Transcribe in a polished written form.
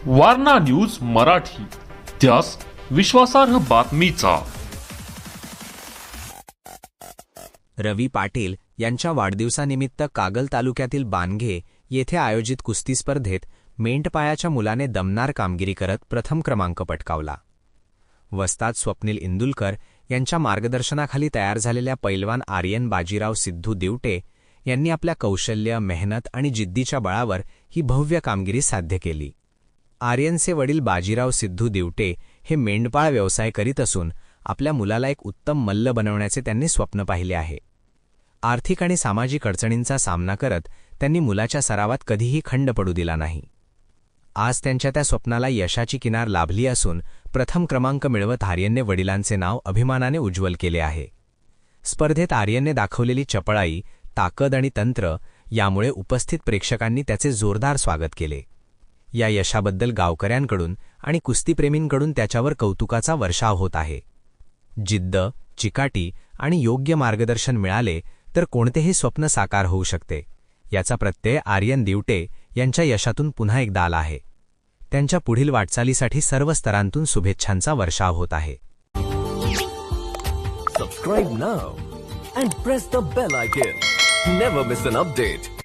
Warna news Marathi, त्यास विश्वासार्ह बातमीचा। रवी पाटील यांच्या वाढदिवसानिमित्त कागल तालुक्यातील बानघे येथे आयोजित कुस्ती स्पर्धेत मेंढपाळाच्या मुलाने दमदार कामगिरी करत प्रथम क्रमांक पटकावला। वस्ताद स्वप्नील इंदुलकर यांच्या मार्गदर्शनाखाली तयार झालेल्या पैलवान आर्यन बाजीराव सिद्धू दिवटे यांनी आपल्या कौशल्य, मेहनत आणि जिद्दीच्या बळावर ही भव्य कामगिरी साध्य केली। आर्यनचे वडील बाजीराव सिद्धू दिवटे हे मेंढपाळ व्यवसाय करीत असून आपल्या मुलाला एक उत्तम मल्ल बनवण्याचे त्यांनी स्वप्न पाहिले आहे। आर्थिक आणि सामाजिक अडचणींचा सामना करत त्यांनी मुलाच्या सरावात कधीही खंड पडू दिला नाही। आज त्यांच्या त्या स्वप्नाला यशाची किनार लाभली असून प्रथम क्रमांक मिळवत आर्यनने वडिलांचे नाव अभिमानाने उज्ज्वल केले आहे। स्पर्धेत आर्यनने दाखवलेली चपळाई, ताकद आणि तंत्र यामुळे उपस्थित प्रेक्षकांनी त्याचे जोरदार स्वागत केले। या यशाबद्दल गावकऱ्यांकडून आणि कुस्तीप्रेमींकडून त्याच्यावर कौतुकाचा वर्षाव होत आहे। जिद्द, चिकाटी आणि योग्य मार्गदर्शन मिळाले तर कोणतेही स्वप्न साकार होऊ शकते, याचा प्रत्यय आर्यन दिवटे यांच्या यशातून पुन्हा एकदा आला आहे। त्यांच्या पुढील वाटचालीसाठी सर्व स्तरांतून शुभेच्छांचा वर्षाव होत आहे। Subscribe now and press the bell icon. Never miss an update.